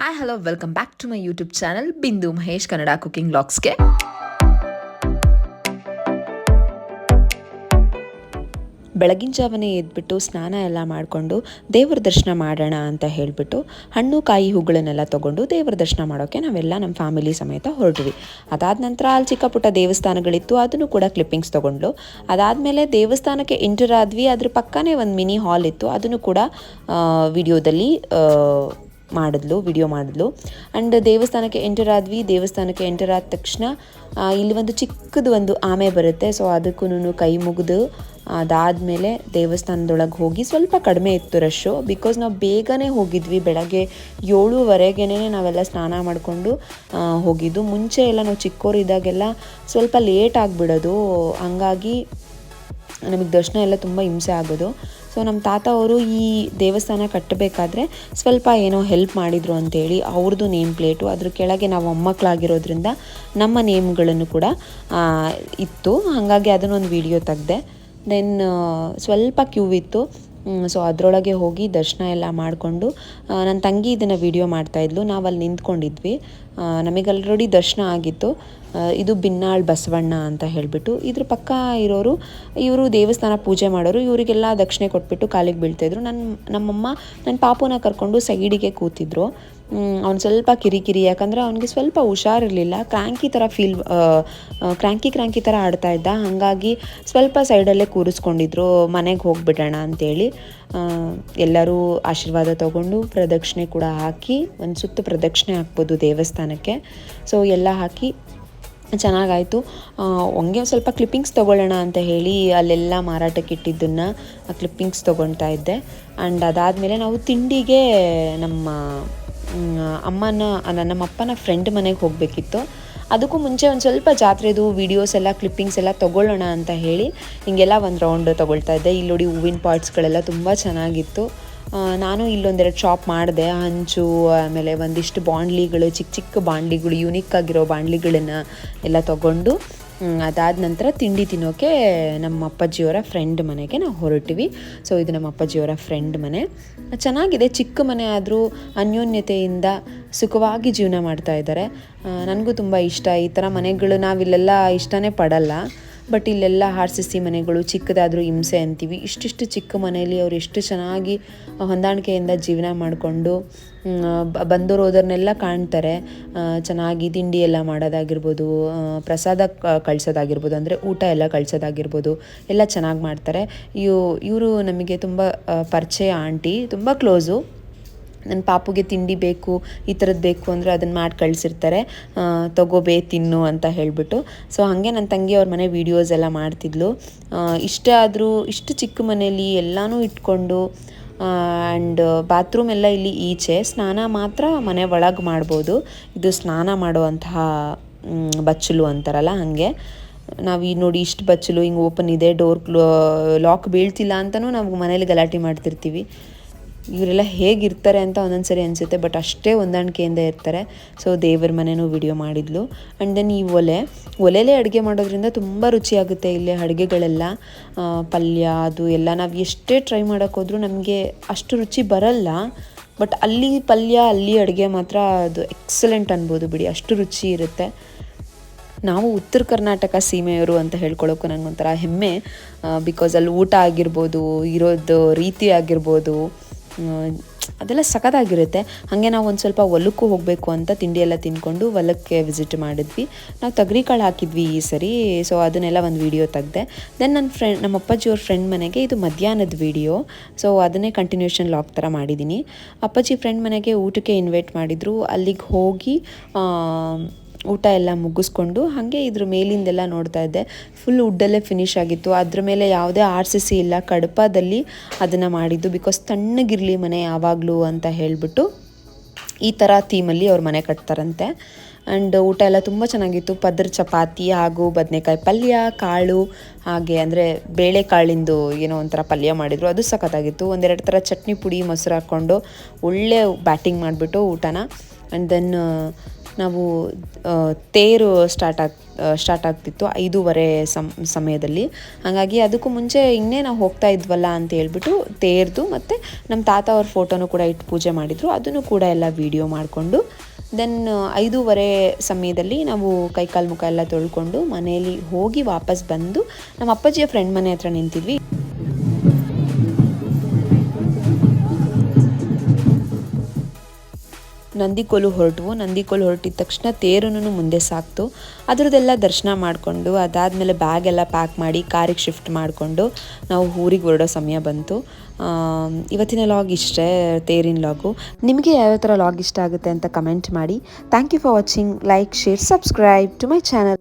Hi hello welcome back to my YouTube channel Bindu Mahesh Kannada cooking ವ್ಲಾಗ್ಸ್ಗೆ. ಬೆಳಗಿನ ಜಾವನೇ ಎದ್ಬಿಟ್ಟು ಸ್ನಾನ ಎಲ್ಲ ಮಾಡಿಕೊಂಡು ದೇವ್ರ ದರ್ಶನ ಮಾಡೋಣ ಅಂತ ಹೇಳಿಬಿಟ್ಟು ಹಣ್ಣು ಕಾಯಿ ಹೂಗಳನ್ನೆಲ್ಲ ತೊಗೊಂಡು ದೇವ್ರ ದರ್ಶನ ಮಾಡೋಕ್ಕೆ ನಾವೆಲ್ಲ ನಮ್ಮ ಫ್ಯಾಮಿಲಿ ಸಮೇತ ಹೊರಟ್ವಿ. ಅದಾದ ನಂತರ ಅಲ್ಲಿ ಚಿಕ್ಕ ಪುಟ್ಟ ದೇವಸ್ಥಾನಗಳಿತ್ತು, ಅದನ್ನು ಕೂಡ ಕ್ಲಿಪ್ಪಿಂಗ್ಸ್ ತೊಗೊಂಡ್ಲು. ಅದಾದಮೇಲೆ ದೇವಸ್ಥಾನಕ್ಕೆ ಎಂಟರ್ ಆದ್ವಿ. ಅದ್ರ ಪಕ್ಕನೇ ಒಂದು ಮಿನಿ ಹಾಲ್ ಇತ್ತು, ಅದನ್ನು ಕೂಡ ವಿಡಿಯೋ ಮಾಡಿದ್ಲು. ಆ್ಯಂಡ್ ದೇವಸ್ಥಾನಕ್ಕೆ ಎಂಟರ್ ಆದ್ವಿ. ದೇವಸ್ಥಾನಕ್ಕೆ ಎಂಟರ್ ಆದ ತಕ್ಷಣ ಇಲ್ಲಿ ಒಂದು ಚಿಕ್ಕದು ಒಂದು ಆಮೆ ಬರುತ್ತೆ. ಸೊ ಅದಕ್ಕೂ ಕೈ ಮುಗಿದು ಅದಾದಮೇಲೆ ದೇವಸ್ಥಾನದೊಳಗೆ ಹೋಗಿ ಸ್ವಲ್ಪ ಕಡಿಮೆ ಇತ್ತು ರಶ್ಶು, ಬಿಕಾಸ್ ನಾವು ಬೇಗನೆ ಹೋಗಿದ್ವಿ. ಬೆಳಗ್ಗೆ 7:30ಗೆ ನಾವೆಲ್ಲ ಸ್ನಾನ ಮಾಡಿಕೊಂಡು ಹೋಗಿದ್ದು. ಮುಂಚೆ ಎಲ್ಲ ನಾವು ಚಿಕ್ಕವರಿದ್ದಾಗೆಲ್ಲ ಸ್ವಲ್ಪ ಲೇಟ್ ಆಗಿಬಿಡೋದು, ಹಂಗಾಗಿ ನಮಗೆ ದರ್ಶನ ಎಲ್ಲ ತುಂಬ ಹಿಂಸೆ ಆಗೋದು. ಸೊ ನಮ್ಮ ತಾತ ಅವರು ಈ ದೇವಸ್ಥಾನ ಕಟ್ಟಬೇಕಾದ್ರೆ ಸ್ವಲ್ಪ ಏನೋ ಹೆಲ್ಪ್ ಮಾಡಿದರು ಅಂತೇಳಿ ಅವ್ರದ್ದು ನೇಮ್ ಪ್ಲೇಟು, ಅದ್ರ ಕೆಳಗೆ ನಾವು ಮೊಮ್ಮಕ್ಕಳಾಗಿರೋದ್ರಿಂದ ನಮ್ಮ ನೇಮ್ಗಳನ್ನು ಕೂಡ ಇತ್ತು. ಹಾಗಾಗಿ ಅದನ್ನೊಂದು ವಿಡಿಯೋ ತೆಗ್ದೆ. ದೆನ್ ಸ್ವಲ್ಪ ಕ್ಯೂ ಇತ್ತು. ಸೊ ಅದರೊಳಗೆ ಹೋಗಿ ದರ್ಶನ ಎಲ್ಲ ಮಾಡಿಕೊಂಡು ನನ್ನ ತಂಗಿ ಇದನ್ನು ವಿಡಿಯೋ ಮಾಡ್ತಾಯಿದ್ಲು, ನಾವು ಅಲ್ಲಿ ನಿಂತ್ಕೊಂಡಿದ್ವಿ. ನಮಗೆ ಆಲ್ರೆಡಿ ದರ್ಶನ ಆಗಿತ್ತು. ಇದು ಬಿನ್ನಾಳ್ ಬಸವಣ್ಣ ಅಂತ ಹೇಳಿಬಿಟ್ಟು, ಇದ್ರ ಪಕ್ಕ ಇರೋರು ಇವರು ದೇವಸ್ಥಾನ ಪೂಜೆ ಮಾಡೋರು. ಇವರಿಗೆಲ್ಲ ದಕ್ಷಿಣೆ ಕೊಟ್ಬಿಟ್ಟು ಕಾಲಿಗೆ ಬೀಳ್ತಾಯಿದ್ರು. ನಮ್ಮಮ್ಮ ನನ್ನ ಪಾಪುನ ಕರ್ಕೊಂಡು ಸೈಡಿಗೆ ಕೂತಿದ್ರು. ಅವ್ನು ಸ್ವಲ್ಪ ಕಿರಿಕಿರಿ, ಯಾಕಂದರೆ ಅವನಿಗೆ ಸ್ವಲ್ಪ ಹುಷಾರಿರಲಿಲ್ಲ, ಕ್ರ್ಯಾಂಕಿ ಥರ ಆಡ್ತಾ ಇದ್ದ. ಹಾಗಾಗಿ ಸ್ವಲ್ಪ ಸೈಡಲ್ಲೇ ಕೂರಿಸ್ಕೊಂಡಿದ್ರು, ಮನೆಗೆ ಹೋಗ್ಬಿಡೋಣ ಅಂತೇಳಿ. ಎಲ್ಲರೂ ಆಶೀರ್ವಾದ ತಗೊಂಡು ಪ್ರದಕ್ಷಿಣೆ ಕೂಡ ಹಾಕಿ, ಒಂದು ಸುತ್ತು ಪ್ರದಕ್ಷಿಣೆ ಹಾಕ್ಬೋದು ದೇವಸ್ಥಾನಕ್ಕೆ. ಸೊ ಎಲ್ಲ ಹಾಕಿ ಚೆನ್ನಾಗಾಯಿತು. ಹಂಗೆ ಸ್ವಲ್ಪ ಕ್ಲಿಪ್ಪಿಂಗ್ಸ್ ತೊಗೊಳ್ಳೋಣ ಅಂತ ಹೇಳಿ ಅಲ್ಲೆಲ್ಲ ಮಾರಾಟಕ್ಕೆ ಇಟ್ಟಿದ್ದನ್ನು ಕ್ಲಿಪ್ಪಿಂಗ್ಸ್ ತೊಗೊಳ್ತಾ ಇದ್ದೆ. ಆ್ಯಂಡ್ ಅದಾದಮೇಲೆ ನಾವು ತಿಂಡಿಗೆ ನಮ್ಮ ಅಪ್ಪನ ಫ್ರೆಂಡ್ ಮನೆಗೆ ಹೋಗಬೇಕಿತ್ತು. ಅದಕ್ಕೂ ಮುಂಚೆ ಒಂದು ಸ್ವಲ್ಪ ಜಾತ್ರೆದು ವೀಡಿಯೋಸ್ ಎಲ್ಲ ಕ್ಲಿಪ್ಪಿಂಗ್ಸ್ ಎಲ್ಲ ತೊಗೊಳ್ಳೋಣ ಅಂತ ಹೇಳಿ ಹಿಂಗೆಲ್ಲ ಒಂದು ರೌಂಡ್ ತೊಗೊಳ್ತಾ ಇದ್ದೆ. ಇಲ್ಲಿ ನೋಡಿ ಹೂವಿನ ಪಾಟ್ಸ್ಗಳೆಲ್ಲ ತುಂಬ ಚೆನ್ನಾಗಿತ್ತು. ನಾನು ಇಲ್ಲೊಂದೆರಡು ಶಾಪ್ ಮಾಡಿದೆ. ಹಂಚು, ಆಮೇಲೆ ಒಂದಿಷ್ಟು ಬಾಂಡ್ಲಿಗಳು, ಚಿಕ್ಕ ಬಾಂಡ್ಲಿಗಳು, ಯೂನಿಕ್ ಆಗಿರೋ ಬಾಂಡ್ಲಿಗಳನ್ನು ಎಲ್ಲ ತೊಗೊಂಡು ಅದಾದ ನಂತರ ತಿಂಡಿ ತಿನ್ನೋಕ್ಕೆ ನಮ್ಮ ಅಪ್ಪಾಜಿಯವರ ಫ್ರೆಂಡ್ ಮನೆಗೆ ನಾವು ಹೊರಟಿವಿ. ಸೊ ಇದು ನಮ್ಮ ಅಪ್ಪಾಜಿಯವರ ಫ್ರೆಂಡ್ ಮನೆ. ಚೆನ್ನಾಗಿದೆ, ಚಿಕ್ಕ ಮನೆ ಆದರೂ ಅನ್ಯೋನ್ಯತೆಯಿಂದ ಸುಖವಾಗಿ ಜೀವನ ಮಾಡ್ತಾ ಇದ್ದಾರೆ. ನನಗೂ ತುಂಬ ಇಷ್ಟ ಈ ಥರ ಮನೆಗಳು. ನಾವಿಲ್ಲೆಲ್ಲ ಇಷ್ಟನೇ ಪಡಲ್ಲ, ಬಟ್ ಇಲ್ಲೆಲ್ಲ RCC ಮನೆಗಳು, ಚಿಕ್ಕದಾದರೂ ಹಿಂಸೆ ಅಂತೀವಿ. ಇಷ್ಟಿಷ್ಟು ಚಿಕ್ಕ ಮನೆಯಲ್ಲಿ ಅವ್ರು ಎಷ್ಟು ಚೆನ್ನಾಗಿ ಹೊಂದಾಣಿಕೆಯಿಂದ ಜೀವನ ಮಾಡಿಕೊಂಡು ಬಂದವರು ಹೋದವ್ರನ್ನೆಲ್ಲ ಕಾಣ್ತಾರೆ. ಚೆನ್ನಾಗಿ ತಿಂಡಿ ಎಲ್ಲ ಮಾಡೋದಾಗಿರ್ಬೋದು, ಪ್ರಸಾದ ಕಳಿಸೋದಾಗಿರ್ಬೋದು, ಅಂದರೆ ಊಟ ಎಲ್ಲ ಕಳಿಸೋದಾಗಿರ್ಬೋದು, ಎಲ್ಲ ಚೆನ್ನಾಗಿ ಮಾಡ್ತಾರೆ. ಇವರು ನಮಗೆ ತುಂಬ ಪರಿಚಯ ಆಂಟಿ, ತುಂಬ ಕ್ಲೋಸು. ನನ್ನ ಪಾಪುಗೆ ತಿಂಡಿ ಬೇಕು, ಈ ಥರದ್ದು ಬೇಕು ಅಂದರೆ ಅದನ್ನು ಮಾಡಿ ಕಳಿಸಿರ್ತಾರೆ, ತಗೋಬೇ ತಿನ್ನು ಅಂತ ಹೇಳಿಬಿಟ್ಟು. ಸೊ ಹಾಗೆ ನನ್ನ ತಂಗಿ ಅವ್ರ ಮನೆ ವೀಡಿಯೋಸ್ ಎಲ್ಲ ಮಾಡ್ತಿದ್ಲು. ಇಷ್ಟೇ ಆದರೂ ಇಷ್ಟು ಚಿಕ್ಕ ಮನೆಯಲ್ಲಿ ಎಲ್ಲನೂ ಇಟ್ಕೊಂಡು, ಆ್ಯಂಡ್ ಬಾತ್ರೂಮ್ ಎಲ್ಲ ಇಲ್ಲಿ ಈಚೆ, ಸ್ನಾನ ಮಾತ್ರ ಮನೆ ಒಳಗೆ ಮಾಡ್ಬೋದು. ಇದು ಸ್ನಾನ ಮಾಡುವಂತಹ ಬಚ್ಚಲು ಅಂತಾರಲ್ಲ ಹಾಗೆ. ನಾವು ಈ ನೋಡಿ ಇಷ್ಟು ಬಚ್ಚಲು ಹಿಂಗೆ ಓಪನ್ ಇದೆ, ಡೋರ್ ಲಾಕ್ ಬೀಳ್ತಿಲ್ಲ ಅಂತಲೂ ನಾವು ಮನೇಲಿ ಗಲಾಟೆ ಮಾಡ್ತಿರ್ತೀವಿ. ಇವರೆಲ್ಲ ಹೇಗಿರ್ತಾರೆ ಅಂತ ಒಂದೊಂದು ಸರಿ ಅನಿಸುತ್ತೆ, ಬಟ್ ಅಷ್ಟೇ ಹೊಂದಾಣಿಕೆಯಿಂದ ಇರ್ತಾರೆ. ಸೊ ದೇವ್ರ ಮನೆಯೂ ವಿಡಿಯೋ ಮಾಡಿದ್ಲು. ಆ್ಯಂಡ್ ದೆನ್ ಈ ಒಲೆಲೇ ಅಡುಗೆ ಮಾಡೋದ್ರಿಂದ ತುಂಬ ರುಚಿಯಾಗುತ್ತೆ. ಇಲ್ಲೇ ಅಡುಗೆಗಳೆಲ್ಲ ಪಲ್ಯ ಅದು ಎಲ್ಲ ನಾವು ಎಷ್ಟೇ ಟ್ರೈ ಮಾಡೋಕ್ಕೋದ್ರೂ ನಮಗೆ ಅಷ್ಟು ರುಚಿ ಬರಲ್ಲ. ಬಟ್ ಅಲ್ಲಿ ಪಲ್ಯ, ಅಲ್ಲಿ ಅಡುಗೆ ಮಾತ್ರ ಅದು ಎಕ್ಸಲೆಂಟ್ ಅನ್ಬೋದು ಬಿಡಿ, ಅಷ್ಟು ರುಚಿ ಇರುತ್ತೆ. ನಾವು ಉತ್ತರ ಕರ್ನಾಟಕ ಸೀಮೆಯವರು ಅಂತ ಹೇಳ್ಕೊಳ್ಳೋಕ್ಕೂ ನನಗೊಂಥರ ಹೆಮ್ಮೆ. ಬಿಕಾಸ್ ಅಲ್ಲಿ ಊಟ ಆಗಿರ್ಬೋದು, ಇರೋದು ರೀತಿ ಆಗಿರ್ಬೋದು, ಅದೆಲ್ಲ ಸಖತ್ತಾಗಿರುತ್ತೆ. ಹಾಗೆ ನಾವು ಒಂದು ಸ್ವಲ್ಪ ಹೊಲಕ್ಕೂ ಹೋಗಬೇಕು ಅಂತ ತಿಂಡಿ ಎಲ್ಲ ತಿಂದ್ಕೊಂಡು ಹೊಲಕ್ಕೆ ವಿಸಿಟ್ ಮಾಡಿದ್ವಿ. ನಾವು ತೊಗರಿಕಾಳು ಹಾಕಿದ್ವಿ ಈ ಸರಿ. ಸೊ ಅದನ್ನೆಲ್ಲ ಒಂದು ವೀಡಿಯೋ ತೆಗ್ದೆ. ದೆನ್ ನಮ್ಮ ಅಪ್ಪಾಜಿಯವ್ರ ಫ್ರೆಂಡ್ ಮನೆಗೆ ಇದು ಮಧ್ಯಾಹ್ನದ ವೀಡಿಯೋ. ಸೊ ಅದನ್ನೇ ಕಂಟಿನ್ಯೂಷನ್ ಲಾಗ್ ಥರ ಮಾಡಿದ್ದೀನಿ. ಅಪ್ಪಾಜಿ ಫ್ರೆಂಡ್ ಮನೆಗೆ ಊಟಕ್ಕೆ ಇನ್ವೈಟ್ ಮಾಡಿದರು. ಅಲ್ಲಿಗೆ ಹೋಗಿ ಊಟ ಎಲ್ಲ ಮುಗಿಸ್ಕೊಂಡು ಹಾಗೆ ಇದ್ರ ಮೇಲಿಂದೆಲ್ಲ ನೋಡ್ತಾ ಇದ್ದೆ. ಫುಲ್ ವುಡ್ಡಲ್ಲೇ ಫಿನಿಶ್ ಆಗಿತ್ತು. ಅದ್ರ ಮೇಲೆ ಯಾವುದೇ RCC ಇಲ್ಲ, ಕಡಪದಲ್ಲಿ ಅದನ್ನು ಮಾಡಿದ್ದು. ಬಿಕಾಸ್ ತಣ್ಣಗಿರಲಿ ಮನೆ ಯಾವಾಗಲೂ ಅಂತ ಹೇಳಿಬಿಟ್ಟು ಈ ಥರ ಥೀಮಲ್ಲಿ ಅವ್ರ ಮನೆ ಕಟ್ತಾರಂತೆ. ಆ್ಯಂಡ್ ಊಟ ಎಲ್ಲ ತುಂಬ ಚೆನ್ನಾಗಿತ್ತು. ಪದರ ಚಪಾತಿ ಹಾಗೂ ಬದನೆಕಾಯಿ ಪಲ್ಯ, ಕಾಳು, ಹಾಗೆ ಅಂದರೆ ಬೇಳೆಕಾಳಿಂದು ಏನೋ ಒಂಥರ ಪಲ್ಯ ಮಾಡಿದರು, ಅದು ಸಖತ್ತಾಗಿತ್ತು. ಒಂದೆರಡು ಥರ ಚಟ್ನಿ ಪುಡಿ, ಮೊಸರು ಹಾಕ್ಕೊಂಡು ಒಳ್ಳೆ ಬ್ಯಾಟಿಂಗ್ ಮಾಡಿಬಿಟ್ಟು ಊಟನ. ಆ್ಯಂಡ್ ದೆನ್ ನಾವು ತೇರು ಸ್ಟಾರ್ಟ್ ಆಗ್ತಿತ್ತು 5:30 ಸಮಯದಲ್ಲಿ. ಹಾಗಾಗಿ ಅದಕ್ಕೂ ಮುಂಚೆ ಇನ್ನೇ ನಾವು ಹೋಗ್ತಾ ಇದ್ವಲ್ಲ ಅಂತ ಹೇಳ್ಬಿಟ್ಟು ತೇರ್ದು ಮತ್ತು ನಮ್ಮ ತಾತ ಅವ್ರ ಫೋಟೋನು ಕೂಡ ಇಟ್ಟು ಪೂಜೆ ಮಾಡಿದರು, ಅದನ್ನು ಕೂಡ ಎಲ್ಲ ವಿಡಿಯೋ ಮಾಡಿಕೊಂಡು ದೆನ್ 5:30 ಸಮಯದಲ್ಲಿ ನಾವು ಕೈಕಾಲು ಮುಖ ಎಲ್ಲ ತೊಳ್ಕೊಂಡು ಮನೆಯಲ್ಲಿ ಹೋಗಿ ವಾಪಸ್ ಬಂದು ನಮ್ಮ ಅಪ್ಪಾಜಿಯ ಫ್ರೆಂಡ್ ಮನೆ ಹತ್ರ ನಿಂತಿದ್ವಿ. ನಂದಿಕೋಲು ಹೊರಟಿದ ತಕ್ಷಣ ತೇರನ್ನು ಮುಂದೆ ಸಾಕ್ತು. ಅದರದ್ದೆಲ್ಲ ದರ್ಶನ ಮಾಡಿಕೊಂಡು ಅದಾದಮೇಲೆ ಬ್ಯಾಗೆಲ್ಲ ಪ್ಯಾಕ್ ಮಾಡಿ ಕಾರಿಗೆ ಶಿಫ್ಟ್ ಮಾಡಿಕೊಂಡು ನಾವು ಊರಿಗೆ ಹೊರಡೋ ಸಮಯ ಬಂತು. ಇವತ್ತಿನ ಲಾಗ್ ಇಷ್ಟೇ, ತೇರಿನ ಲಾಗು. ನಿಮಗೆ ಯಾವ ಥರ ಲಾಗ್ ಇಷ್ಟ ಆಗುತ್ತೆ ಅಂತ ಕಮೆಂಟ್ ಮಾಡಿ. Thank you for watching. Like, share, subscribe to my channel.